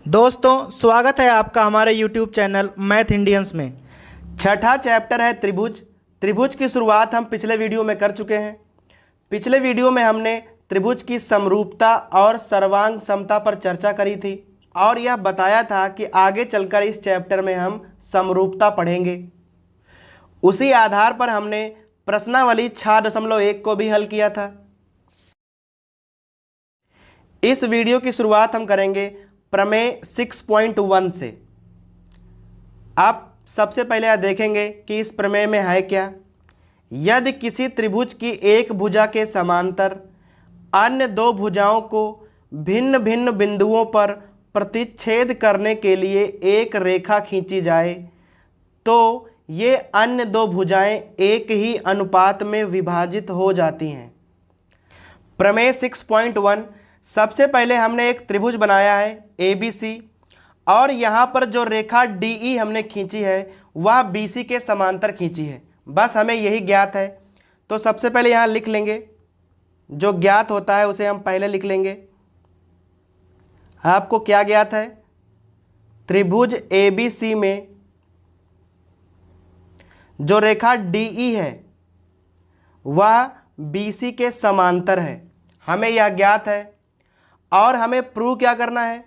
दोस्तों स्वागत है आपका हमारे YouTube चैनल मैथ इंडियंस में। छठा चैप्टर है त्रिभुज। त्रिभुज की शुरुआत हम पिछले वीडियो में कर चुके हैं। पिछले वीडियो में हमने त्रिभुज की समरूपता और सर्वांग समता पर चर्चा करी थी और यह बताया था कि आगे चलकर इस चैप्टर में हम समरूपता पढ़ेंगे। उसी आधार पर हमने प्रश्नावली 6.1 को भी हल किया था। इस वीडियो की शुरुआत हम करेंगे प्रमेय 6.1 से। आप सबसे पहले यह देखेंगे कि इस प्रमेय में है क्या। यदि किसी त्रिभुज की एक भुजा के समांतर अन्य दो भुजाओं को भिन्न भिन्न बिंदुओं पर प्रतिच्छेद करने के लिए एक रेखा खींची जाए तो ये अन्य दो भुजाएं एक ही अनुपात में विभाजित हो जाती हैं। प्रमेय 6.1 सबसे पहले हमने एक त्रिभुज बनाया है ABC और यहाँ पर जो रेखा DE हमने खींची है वह BC के समांतर खींची है। बस हमें यही ज्ञात है तो सबसे पहले यहाँ लिख लेंगे। जो ज्ञात होता है उसे हम पहले लिख लेंगे। आपको क्या ज्ञात है? त्रिभुज ABC में जो रेखा DE है वह BC के समांतर है। हमें यह ज्ञात है और हमें प्रूव क्या करना है?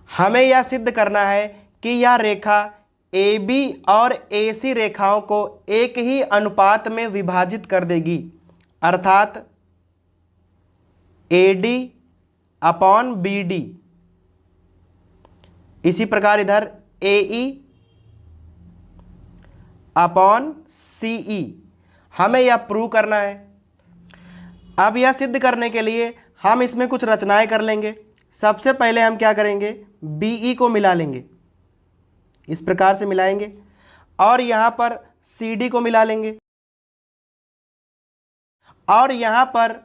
हमें यह सिद्ध करना है कि यह रेखा AB और AC रेखाओं को एक ही अनुपात में विभाजित कर देगी, अर्थात AD अपॉन BD। इसी प्रकार इधर AE अपॉन CE। हमें यह प्रूव करना है। अब यह सिद्ध करने के लिए हम इसमें कुछ रचनाएं कर लेंगे। सबसे पहले हम क्या करेंगे? BE को मिला लेंगे, इस प्रकार से मिलाएंगे और यहाँ पर CD को मिला लेंगे और यहाँ पर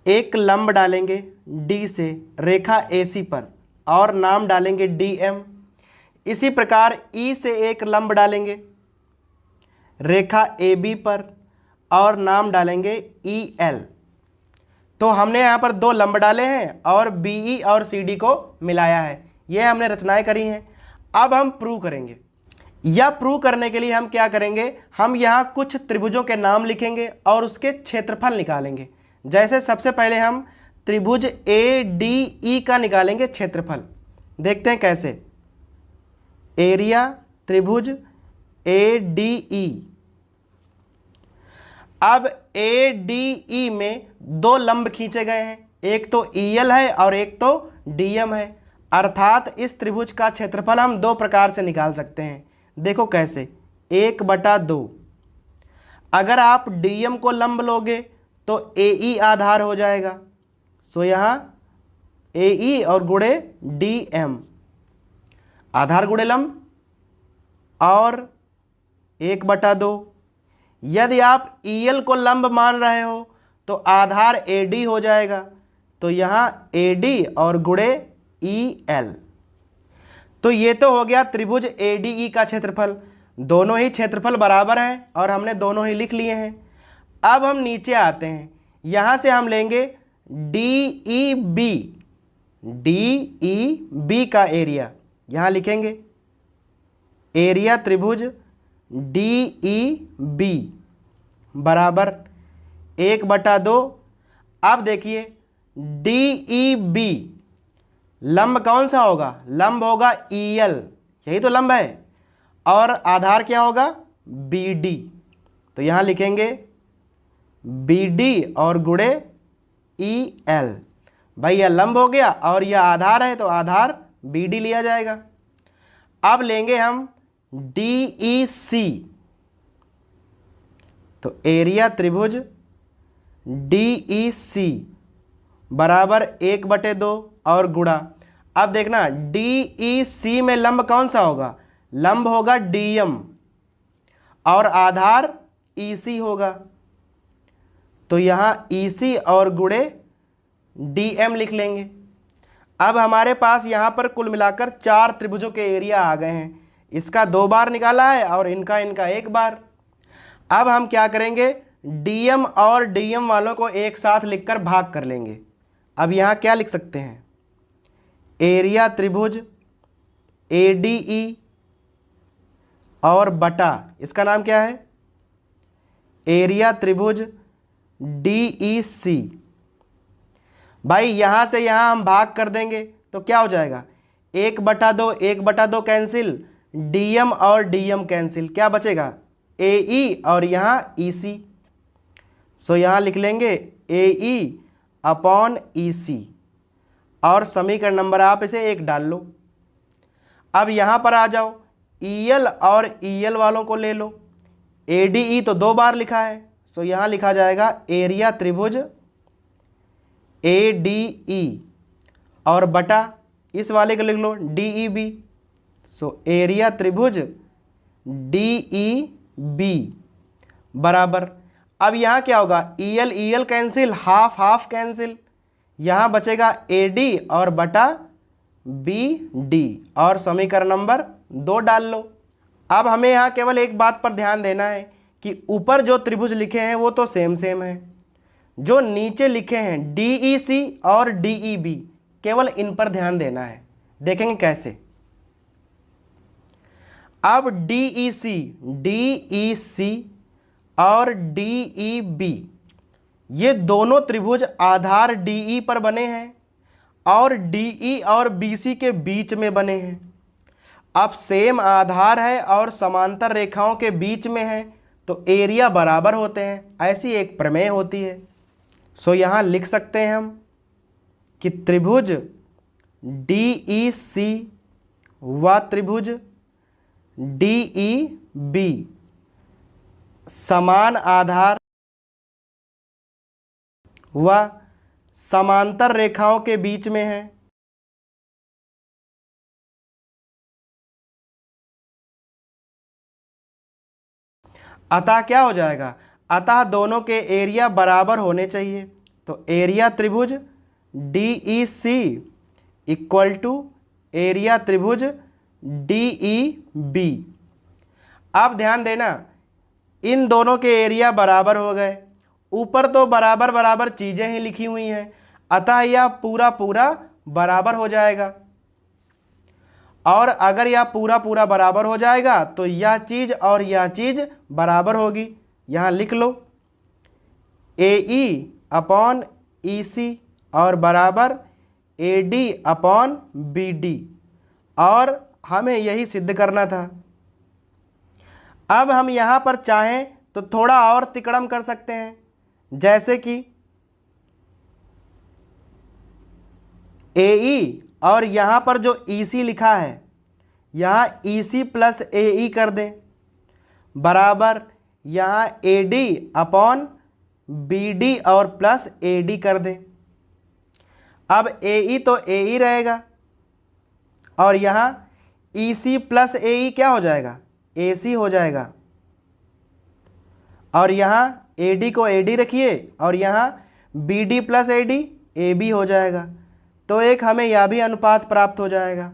एक लंब डालेंगे D से रेखा AC पर और नाम डालेंगे DM। इसी प्रकार E से एक लंब डालेंगे रेखा AB पर और नाम डालेंगे EL। तो हमने यहाँ पर दो लंब डाले हैं और BE और CD को मिलाया है। ये हमने रचनाएं करी हैं। अब हम प्रूव करेंगे। यह प्रूव करने के लिए हम क्या करेंगे? हम यहाँ कुछ त्रिभुजों के नाम लिखेंगे और उसके क्षेत्रफल निकालेंगे। जैसे सबसे पहले हम त्रिभुज ADE का निकालेंगे क्षेत्रफल। देखते हैं कैसे। एरिया त्रिभुज ADE। अब ADE में दो लंब खींचे गए हैं, एक तो EL है और एक तो DM है, अर्थात इस त्रिभुज का क्षेत्रफल हम दो प्रकार से निकाल सकते हैं। देखो कैसे। 1/2। अगर आप DM को लंब लोगे तो AE आधार हो जाएगा। सो यहाँ AE और गुणे DM, आधार गुणे लंब, और 1/2। यदि आप EL को लंब मान रहे हो तो आधार AD हो जाएगा। तो यहाँ AD और गुणे EL। तो ये तो हो गया त्रिभुज ADE का क्षेत्रफल। दोनों ही क्षेत्रफल बराबर हैं और हमने दोनों ही लिख लिए हैं। अब हम नीचे आते हैं। यहाँ से हम लेंगे DEB। DEB का एरिया यहाँ लिखेंगे। एरिया त्रिभुज DEB बराबर 1/2। अब देखिए DEB लंब कौन सा होगा? लंब होगा EL, यही तो लंब है, और आधार क्या होगा? BD। तो यहाँ लिखेंगे BD और गुणे EL। भाई यह लंब हो गया और यह आधार है तो आधार BD लिया जाएगा। अब लेंगे हम DEC। तो एरिया त्रिभुज DEC बराबर 1/2 और गुणा। अब देखना DEC में लंब कौन सा होगा? लंब होगा DM और आधार EC होगा। तो यहाँ EC और गुणे DM लिख लेंगे। अब हमारे पास यहाँ पर कुल मिलाकर 4 त्रिभुजों के एरिया आ गए हैं। इसका 2 बार निकाला है और इनका एक बार। अब हम क्या करेंगे? डीएम और डीएम वालों को एक साथ लिखकर भाग कर लेंगे। अब यहाँ क्या लिख सकते हैं, एरिया त्रिभुज ADE और बटा इसका नाम क्या है, एरिया त्रिभुज DEC। भाई यहाँ से यहाँ हम भाग कर देंगे तो क्या हो जाएगा, 1/2 1/2 कैंसिल, डीएम और डीएम कैंसिल, क्या बचेगा AE और यहाँ EC। सो यहाँ लिख लेंगे AE/EC और समीकरण नंबर आप इसे 1 डाल लो। अब यहाँ पर आ जाओ, EL और EL वालों को ले लो। ADE तो 2 बार लिखा है, सो यहाँ लिखा जाएगा एरिया त्रिभुज ADE और बटा इस वाले को लिख लो DEB। सो एरिया त्रिभुज DEB बराबर, अब यहाँ क्या होगा, EL कैंसिल, हाफ कैंसिल, यहाँ बचेगा AD और बटा BD और समीकरण नंबर 2 डाल लो। अब हमें यहाँ केवल एक बात पर ध्यान देना है कि ऊपर जो त्रिभुज लिखे हैं वो तो सेम है, जो नीचे लिखे हैं DEC और DEB केवल इन पर ध्यान देना है। देखेंगे कैसे। अब DEC और DEB ये दोनों त्रिभुज आधार DE पर बने हैं और DE और BC के बीच में बने हैं। अब सेम आधार है और समांतर रेखाओं के बीच में है तो एरिया बराबर होते हैं, ऐसी एक प्रमेय होती है। सो यहाँ लिख सकते हैं हम कि त्रिभुज DEC व त्रिभुज DEB समान आधार व समांतर रेखाओं के बीच में है। अतः क्या हो जाएगा, अतः दोनों के एरिया बराबर होने चाहिए। तो एरिया त्रिभुज DEC इक्वल टू एरिया त्रिभुज DEB। अब ध्यान देना, इन दोनों के एरिया बराबर हो गए, ऊपर तो बराबर बराबर चीज़ें ही लिखी हुई हैं, अतः यह पूरा पूरा बराबर हो जाएगा। और अगर यह पूरा पूरा बराबर हो जाएगा तो यह चीज़ और यह चीज़ बराबर होगी। यहाँ लिख लो AE/EC और बराबर AD/BD, और हमें यही सिद्ध करना था। अब हम यहाँ पर चाहें तो थोड़ा और तिकड़म कर सकते हैं, जैसे कि AE और यहाँ पर जो EC लिखा है यहाँ EC प्लस AE कर दें बराबर यहाँ AD/BD और प्लस AD कर दें। अब AE तो AE रहेगा और यहाँ EC प्लस AE क्या हो जाएगा, AC हो जाएगा, और यहाँ AD को AD रखिए और यहाँ BD प्लस AD AB हो जाएगा। तो एक हमें यह भी अनुपात प्राप्त हो जाएगा।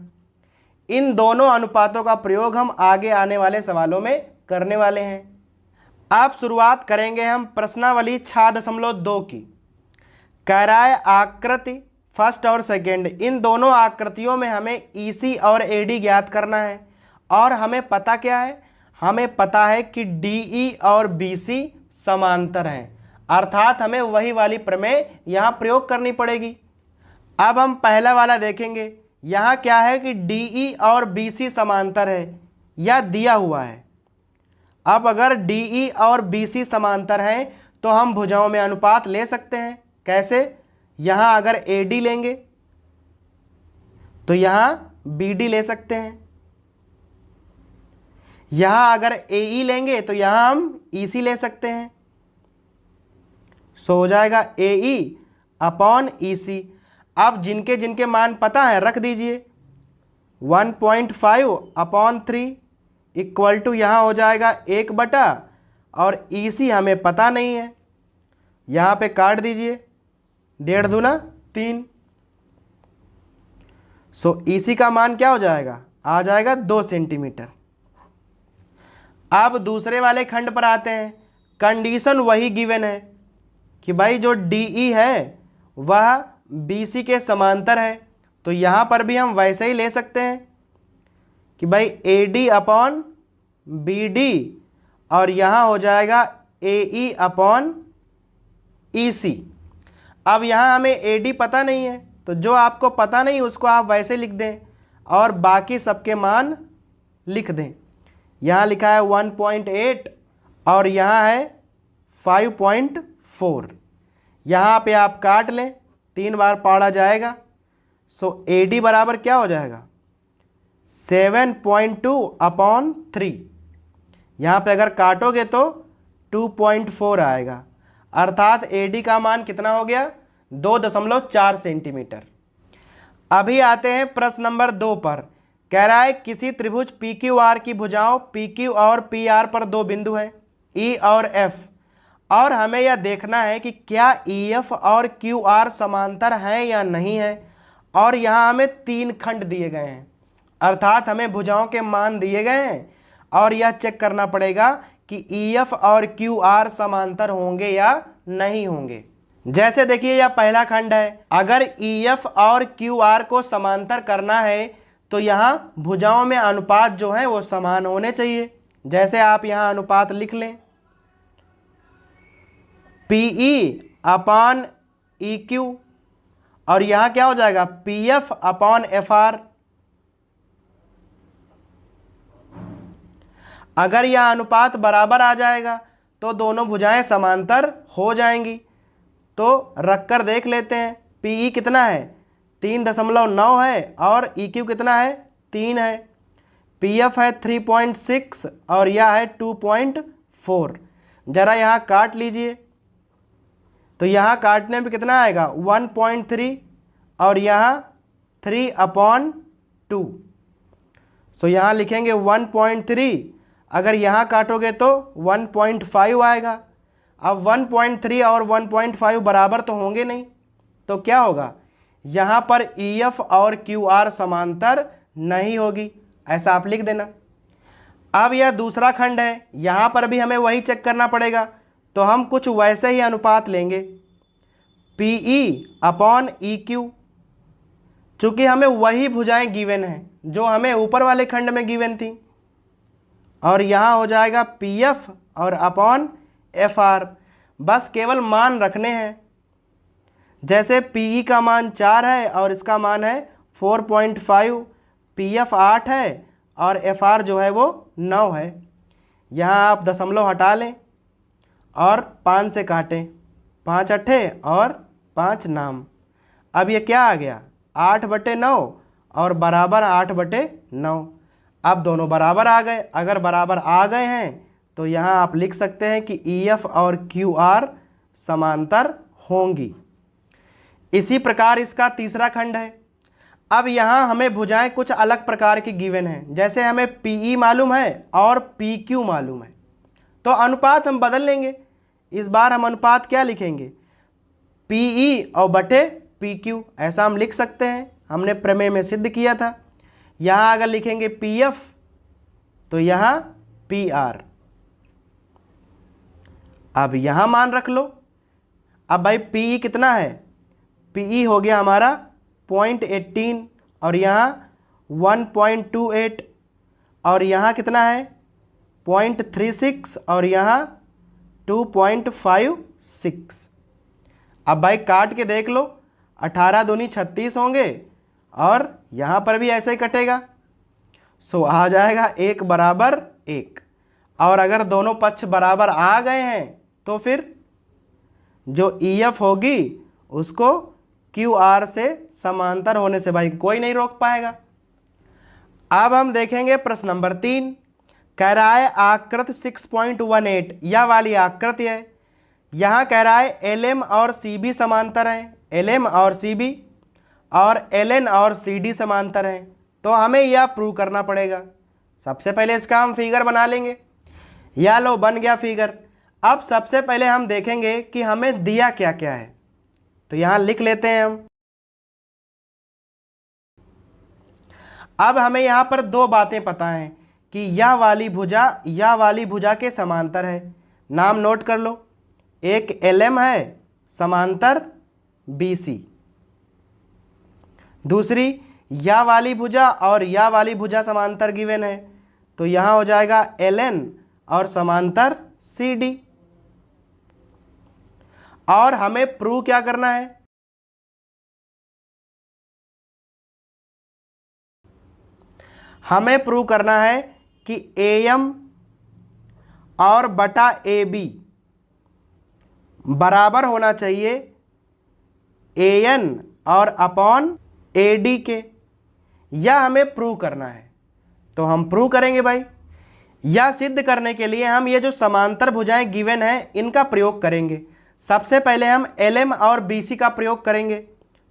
इन दोनों अनुपातों का प्रयोग हम आगे आने वाले सवालों में करने वाले हैं। अब शुरुआत करेंगे हम प्रश्नावली 6.2 की। कह रहा है आकृति फर्स्ट और सेकंड, इन दोनों आकृतियों में हमें EC और AD ज्ञात करना है। और हमें पता क्या है, हमें पता है कि DE और BC समांतर हैं, अर्थात हमें वही वाली प्रमेय यहाँ प्रयोग करनी पड़ेगी। अब हम पहला वाला देखेंगे। यहाँ क्या है कि DE और BC समांतर है, यह दिया हुआ है। अब अगर DE और BC समांतर हैं तो हम भुजाओं में अनुपात ले सकते हैं। कैसे, यहाँ अगर AD लेंगे तो यहाँ BD ले सकते हैं, यहाँ अगर AE लेंगे तो यहाँ हम EC ले सकते हैं। सो हो जाएगा AE/EC। अब जिनके जिनके मान पता है रख दीजिए। 1.5/3 इक्वल टू यहाँ हो जाएगा 1/, और EC हमें पता नहीं है, यहाँ पे काट दीजिए, 1.5 दूना 3। सो EC का मान क्या हो जाएगा, आ जाएगा 2 सेंटीमीटर। अब दूसरे वाले खंड पर आते हैं। कंडीशन वही गिवन है कि भाई जो DE है वह BC के समांतर है, तो यहाँ पर भी हम वैसे ही ले सकते हैं कि भाई AD अपॉन BD और यहाँ हो जाएगा AE अपॉन EC। अब यहाँ हमें AD पता नहीं है, तो जो आपको पता नहीं उसको आप वैसे लिख दें और बाकी सबके मान लिख दें। यहाँ लिखा है 1.8 और यहाँ है 5.4। यहाँ पे आप काट लें, 3 बार पढ़ा जाएगा। सो AD बराबर क्या हो जाएगा 7.2 अपॉन 3। यहाँ पे अगर काटोगे तो 2.4 आएगा, अर्थात AD का मान कितना हो गया 2.4 सेंटीमीटर। अभी आते हैं प्रश्न नंबर 2 पर। कह रहा है किसी त्रिभुज PQR की भुजाओं PQ और PR पर 2 बिंदु हैं E और F, और हमें यह देखना है कि क्या EF और QR समांतर हैं या नहीं है। और यहाँ हमें 3 खंड दिए गए हैं, अर्थात हमें भुजाओं के मान दिए गए हैं और यह चेक करना पड़ेगा कि EF और QR समांतर होंगे या नहीं होंगे। जैसे देखिए यह पहला खंड है, अगर EF और QR को समांतर करना है तो यहाँ भुजाओं में अनुपात जो है वो समान होने चाहिए। जैसे आप यहाँ अनुपात लिख लें, PE अपॉन EQ, और यहाँ क्या हो जाएगा PF अपॉन FR। अगर यह अनुपात बराबर आ जाएगा तो दोनों भुजाएं समांतर हो जाएंगी। तो रख कर देख लेते हैं, PE कितना है 3.9 है और EQ कितना है 3 है। PF है 3.6 और यह है 2.4। जरा यहाँ काट लीजिए, तो यहाँ काटने में कितना आएगा 1.3 और यहाँ 3/2। सो यहाँ लिखेंगे 1.3, अगर यहाँ काटोगे तो 1.5 आएगा। अब 1.3 और 1.5 बराबर तो होंगे नहीं, तो क्या होगा यहाँ पर EF और QR समांतर नहीं होगी, ऐसा आप लिख देना। अब यह दूसरा खंड है, यहाँ पर भी हमें वही चेक करना पड़ेगा, तो हम कुछ वैसे ही अनुपात लेंगे PE अपॉन EQ। चूँकि हमें वही भुजाएं गिवन हैं जो हमें ऊपर वाले खंड में गिवन थी, और यहाँ हो जाएगा PF और अपॉन FR। बस केवल मान रखने हैं। जैसे PE का मान 4 है और इसका मान है 4.5, PF 8 है और FR जो है वो 9 है। यहाँ आप दशमलव हटा लें और 5 से काटें, 5 अट्ठे और 5 नाम। अब ये क्या आ गया 8/9 और बराबर 8/9। अब दोनों बराबर आ गए। अगर बराबर आ गए हैं तो यहाँ आप लिख सकते हैं कि EF और QR समांतर होंगी। इसी प्रकार इसका तीसरा खंड है। अब यहाँ हमें भुजाएं कुछ अलग प्रकार की गिवन हैं। जैसे हमें PE मालूम है और PQ मालूम है, तो अनुपात हम बदल लेंगे। इस बार हम अनुपात क्या लिखेंगे PE और बटे PQ, ऐसा हम लिख सकते हैं, हमने प्रमेय में सिद्ध किया था। यहाँ अगर लिखेंगे PF तो यहाँ PR। अब यहाँ मान रख लो। अब भाई PE कितना है, PE हो गया हमारा 0.18 और यहाँ 1.28 और यहाँ कितना है 0.36 और यहाँ 2.56। अब भाई काट के देख लो, 18 दूनी 36 होंगे और यहाँ पर भी ऐसे ही कटेगा। सो आ जाएगा 1 बराबर 1। और अगर दोनों पक्ष बराबर आ गए हैं तो फिर जो EF होगी उसको QR से समांतर होने से भाई कोई नहीं रोक पाएगा। अब हम देखेंगे प्रश्न नंबर 3। कह रहा है आकृति 6.18, यह वाली आकृति है। यहाँ कह रहा है LM और CB समांतर हैं, LM और CB, और LN और CD समांतर हैं। तो हमें यह प्रूव करना पड़ेगा। सबसे पहले इसका हम फिगर बना लेंगे। या लो बन गया फिगर। अब सबसे पहले हम देखेंगे कि हमें दिया क्या क्या है, तो यहाँ लिख लेते हैं हम। अब हमें यहाँ पर 2 बातें पता हैं कि यह वाली भुजा के समांतर है। नाम नोट कर लो। एक LM है समांतर BC, दूसरी या वाली भुजा और या वाली भुजा समांतर गिवन है, तो यहाँ हो जाएगा LN और समांतर CD। और हमें प्रूव क्या करना है, हमें प्रूव करना है कि AM और बटा AB बराबर होना चाहिए AN और अपॉन AD के। यह हमें प्रूव करना है, तो हम प्रूव करेंगे भाई। यह सिद्ध करने के लिए हम ये जो समांतर भुजाएं गिवन हैं इनका प्रयोग करेंगे। सबसे पहले हम LM और BC का प्रयोग करेंगे,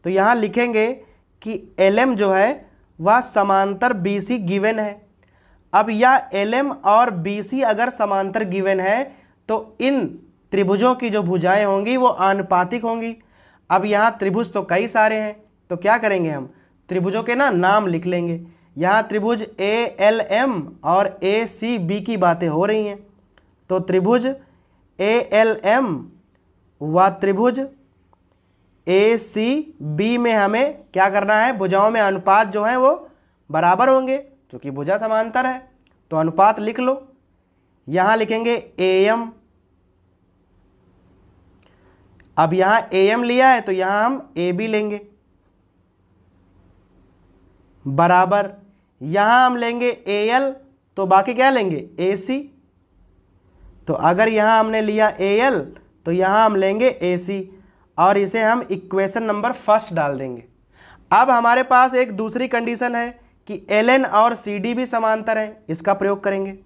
तो यहाँ लिखेंगे कि LM जो है वह समांतर BC गिवन है। अब यह LM और BC अगर समांतर गिवन है तो इन त्रिभुजों की जो भुजाएं होंगी वो आनुपातिक होंगी। अब यहाँ त्रिभुज तो कई सारे हैं, तो क्या करेंगे, हम त्रिभुजों के ना नाम लिख लेंगे। यहाँ त्रिभुज ALM और ACB की बातें हो रही हैं, तो त्रिभुज ALM व त्रिभुज ACB में हमें क्या करना है, भुजाओं में अनुपात जो है वो बराबर होंगे, क्योंकि भुजा समांतर है। तो अनुपात लिख लो। यहाँ लिखेंगे AM, अब यहाँ AM लिया है तो यहाँ हम AB लेंगे, बराबर यहाँ हम लेंगे AL, तो बाकी क्या लेंगे AC। तो अगर यहाँ हमने लिया AL तो यहाँ हम लेंगे AC, और इसे हम इक्वेशन नंबर फर्स्ट डाल देंगे। अब हमारे पास एक दूसरी कंडीशन है कि LN और CD भी समांतर हैं, इसका प्रयोग करेंगे।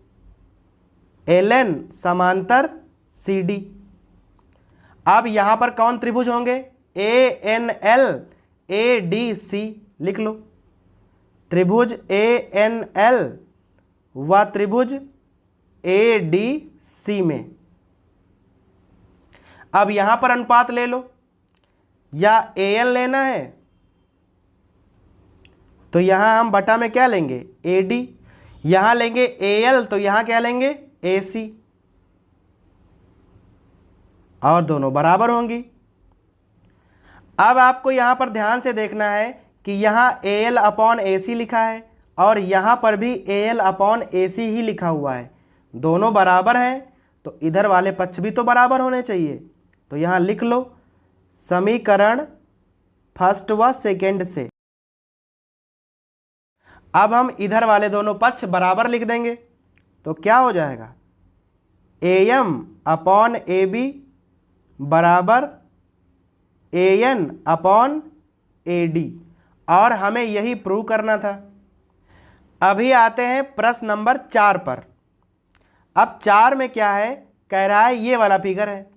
LN समांतर CD। अब यहाँ पर कौन त्रिभुज होंगे, ANL ADC लिख लो। त्रिभुज ANL व त्रिभुज ADC में अब यहाँ पर अनुपात ले लो, या AL लेना है तो यहाँ हम बटा में क्या लेंगे AD, यहाँ लेंगे AL तो यहाँ क्या लेंगे AC, और दोनों बराबर होंगी। अब आपको यहाँ पर ध्यान से देखना है कि यहाँ AL अपॉन AC लिखा है और यहाँ पर भी AL अपॉन AC ही लिखा हुआ है, दोनों बराबर हैं, तो इधर वाले पक्ष भी तो बराबर होने चाहिए। तो यहाँ लिख लो समीकरण फर्स्ट व सेकेंड से। अब हम इधर वाले दोनों पक्ष बराबर लिख देंगे, तो क्या हो जाएगा, AM अपॉन AB बराबर AN अपॉन AD, और हमें यही प्रूव करना था। अभी आते हैं प्रश्न नंबर 4 पर। अब 4 में क्या है, कह रहा है ये वाला फिगर है,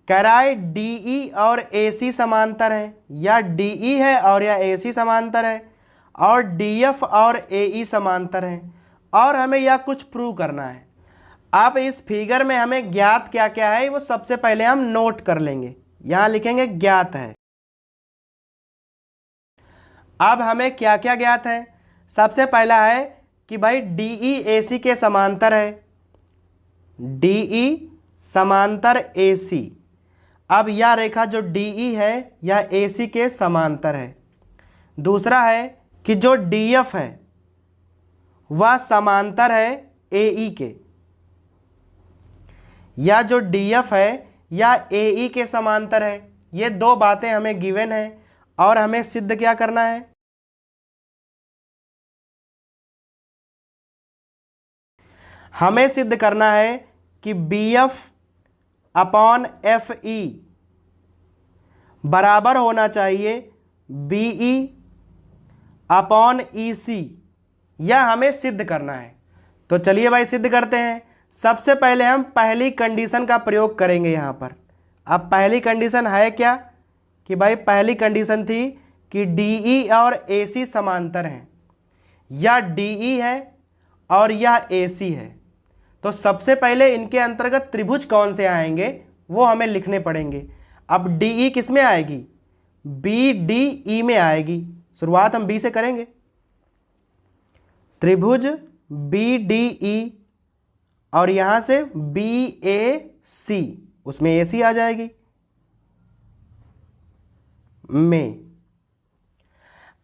कह रहा है DE और AC समांतर है, या DE है और या AC समांतर है, और DF और AE समांतर है, और हमें यह कुछ प्रूव करना है। अब इस फिगर में हमें ज्ञात क्या क्या है वो सबसे पहले हम नोट कर लेंगे। यहाँ लिखेंगे ज्ञात है। अब हमें क्या क्या ज्ञात है, सबसे पहला है कि भाई DE AC के समांतर है, DE समांतर AC। अब यह रेखा जो DE है यह AC के समांतर है। दूसरा है कि जो DF है वह समांतर है AE के, या जो DF है या AE के समांतर है। ये दो बातें हमें गिवन है और हमें सिद्ध क्या करना है, हमें सिद्ध करना है कि BF अपॉन FE बराबर होना चाहिए BE अपॉन EC। यह हमें सिद्ध करना है। तो चलिए भाई सिद्ध करते हैं। सबसे पहले हम पहली कंडीशन का प्रयोग करेंगे यहाँ पर। अब पहली कंडीशन है क्या कि भाई पहली कंडीशन थी कि DE और AC समांतर हैं, या DE है और यह AC है। तो सबसे पहले इनके अंतर्गत त्रिभुज कौन से आएंगे वो हमें लिखने पड़ेंगे। अब DE किस में आएगी, BDE में आएगी। शुरुआत हम B से करेंगे। त्रिभुज BDE और यहाँ से सी, उसमें ए सी आ जाएगी में।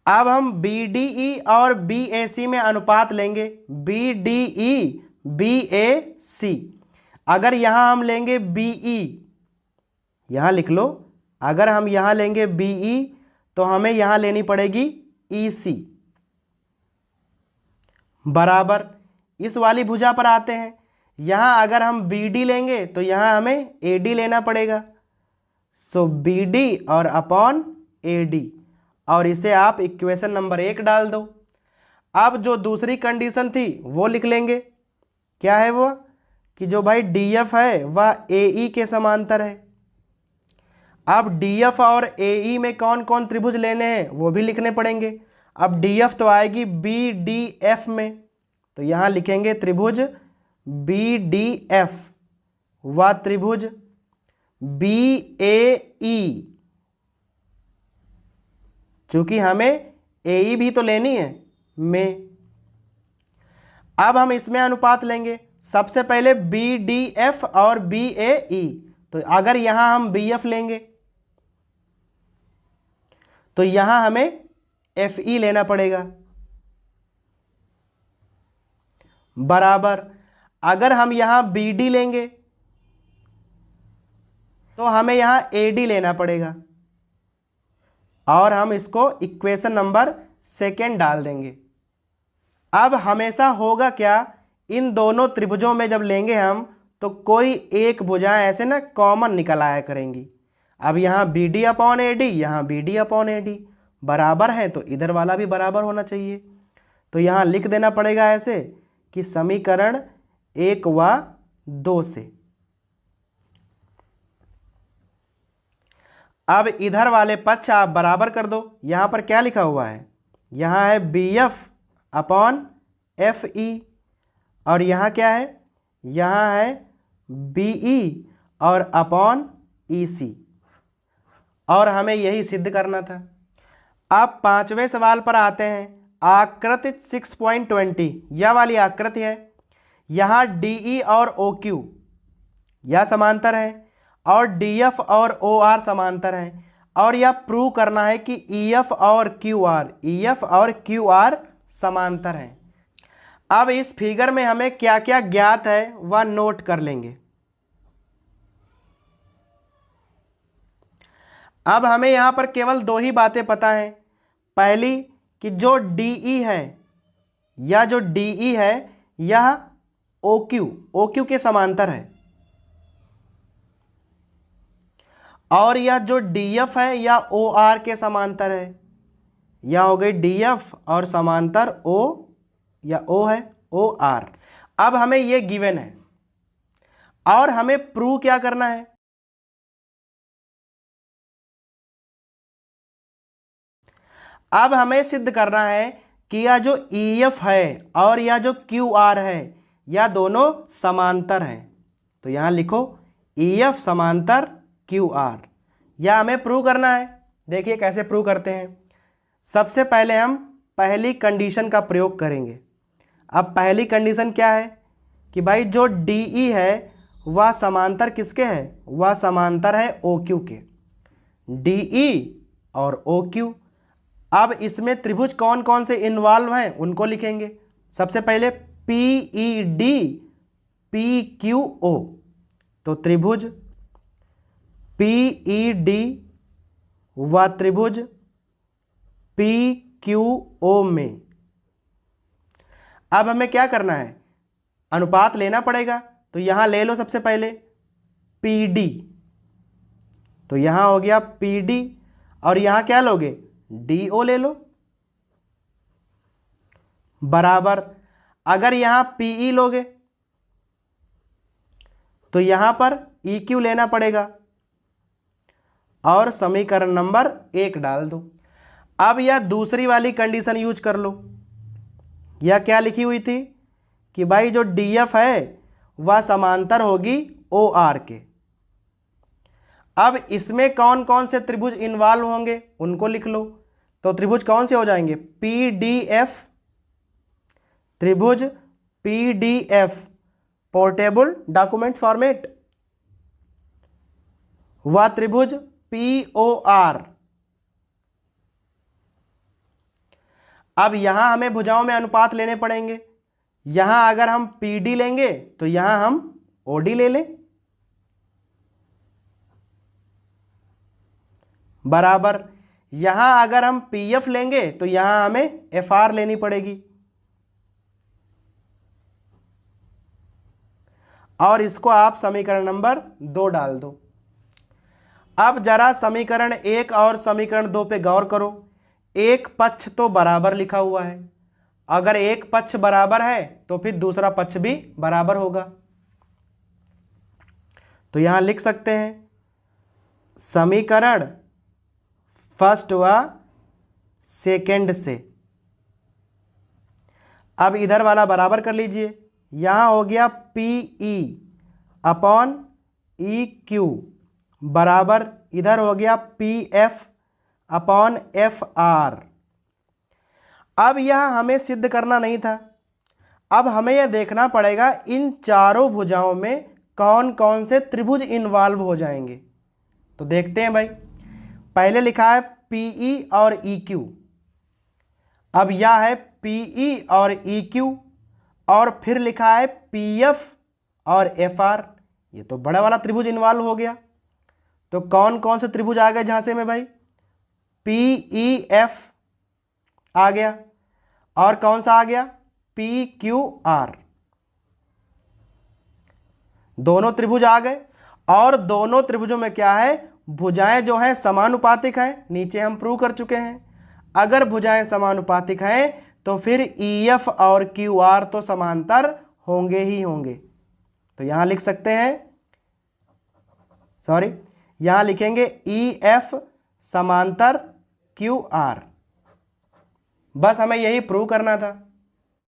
अब हम बी डी ई और बी ए सी में अनुपात लेंगे, बी डी ई बी ए सी। अगर यहां हम लेंगे बी ई, यहां लिख लो, अगर हम यहां लेंगे बी ई तो हमें यहां लेनी पड़ेगी ई सी बराबर। इस वाली भुजा पर आते हैं, यहां अगर हम बी डी लेंगे तो यहां हमें ए डी लेना पड़ेगा। सो बी डी और अपॉन ए डी, और इसे आप इक्वेशन नंबर 1 डाल दो। अब जो दूसरी कंडीशन थी वो लिख लेंगे, क्या है वो, कि जो भाई डी एफ है वह ए ई के समांतर है। अब डी एफ और ए ई में कौन कौन त्रिभुज लेने हैं वो भी लिखने पड़ेंगे। अब डी एफ तो आएगी बी डी एफ में, तो यहां लिखेंगे त्रिभुज बी डी एफ व त्रिभुज बी ए ई, चूंकि हमें ए ई भी तो लेनी है में। अब हम इसमें अनुपात लेंगे, सबसे पहले बी डी एफ और बी ए ई। तो अगर यहां हम बी एफ लेंगे तो यहां हमें एफ ई लेना पड़ेगा बराबर। अगर हम यहां बी डी लेंगे तो हमें यहां ए डी लेना पड़ेगा, और हम इसको इक्वेशन नंबर 2 डाल देंगे। अब हमेशा होगा क्या, इन दोनों त्रिभुजों में जब लेंगे हम तो कोई एक भुजाएं ऐसे ना कॉमन निकल आया करेंगी। अब यहाँ B D upon A D, यहाँ B D upon A D बराबर है, तो इधर वाला भी बराबर होना चाहिए। तो यहाँ लिख देना पड़ेगा ऐसे कि समीकरण 1 व 2 से। अब इधर वाले पक्ष आप बराबर कर दो। यहाँ पर क्या लिखा हुआ है, यहाँ है B F upon F E, और यहाँ क्या है, यहाँ है बी ई और अपॉन ई सी, और हमें यही सिद्ध करना था। अब 5वें सवाल पर आते हैं। आकृति 6.20 यह वाली आकृति है, यहाँ डी ई और ओ क्यू यह समांतर है, और डी एफ और ओ आर समांतर हैं, और यह प्रूव करना है कि ई एफ और क्यू आर समांतर हैं। अब इस फिगर में हमें क्या क्या ज्ञात है वह नोट कर लेंगे। अब हमें यहां पर केवल 2 ही बातें पता हैं। पहली कि जो डी ई है, यह ओ क्यू के समांतर है, और यह जो डी एफ है यह ओ आर के समांतर है। यह हो गई डी एफ और समांतर ओ, या ओ है ओ आर। अब हमें यह गिवन है, और हमें प्रूव क्या करना है, अब हमें सिद्ध करना है कि यह जो ई एफ है और यह जो क्यू आर है यह दोनों समांतर हैं। तो यहां लिखो ई एफ समांतर क्यू आर, यह हमें प्रूव करना है। देखिए कैसे प्रूव करते हैं। सबसे पहले हम पहली कंडीशन का प्रयोग करेंगे। अब पहली कंडीशन क्या है कि भाई जो डी ई है वह समांतर किसके है, वह समांतर है ओ क्यू के, डी ई और ओ क्यू। अब इसमें त्रिभुज कौन कौन से इन्वॉल्व हैं उनको लिखेंगे। सबसे पहले P E D P Q O, तो त्रिभुज पी ई डी व त्रिभुज पी क्यू ओ में। अब हमें क्या करना है, अनुपात लेना पड़ेगा। तो यहां ले लो सबसे पहले पी डी, तो यहां हो गया पी डी, और यहां क्या लोगे, डी ओ ले लो बराबर। अगर यहां पी ई लोगे तो यहां पर ई क्यू लेना पड़ेगा, और समीकरण नंबर 1 डाल दो। अब यह दूसरी वाली कंडीशन यूज कर लो। यह क्या लिखी हुई थी कि भाई जो डी एफ है वह समांतर होगी ओ आर के। अब इसमें कौन कौन से त्रिभुज इन्वॉल्व होंगे उनको लिख लो। तो त्रिभुज कौन से हो जाएंगे, पी डी एफ, त्रिभुज P D F portable document format, वह त्रिभुज POR। अब यहां हमें भुजाओं में अनुपात लेने पड़ेंगे। यहां अगर हम PD लेंगे तो यहां हम OD ले लें, बराबर यहां अगर हम PF लेंगे तो यहां हमें FR लेनी पड़ेगी, और इसको आप समीकरण नंबर 2 डाल दो। अब जरा समीकरण 1 और समीकरण 2 पे गौर करो। एक पक्ष तो बराबर लिखा हुआ है, अगर एक पक्ष बराबर है तो फिर दूसरा पक्ष भी बराबर होगा। तो यहां लिख सकते हैं समीकरण फर्स्ट व सेकंड से। अब इधर वाला बराबर कर लीजिए, यहां हो गया PE अपॉन EQ बराबर इधर हो गया PF अपॉन FR। अब यह हमें सिद्ध करना नहीं था, अब हमें यह देखना पड़ेगा इन चारों भुजाओं में कौन कौन से त्रिभुज इन्वॉल्व हो जाएंगे। तो देखते हैं भाई, पहले लिखा है PE और EQ, अब यह है PE और EQ, और फिर लिखा है PF और FR। ये तो बड़ा वाला त्रिभुज इन्वॉल्व हो गया। तो कौन कौन से त्रिभुज आ गए झांसे में भाई? PEF आ गया, और कौन सा आ गया? PQR। दोनों त्रिभुज आ गए, और दोनों त्रिभुजों में क्या है? भुजाएं जो हैं समानुपातिक हैं, नीचे हम प्रूव कर चुके हैं। अगर भुजाएं समानुपातिक हैं तो फिर EF और QR तो समांतर होंगे ही होंगे। तो यहां लिख सकते हैं, सॉरी यहां लिखेंगे EF समांतर QR। बस हमें यही प्रूव करना था।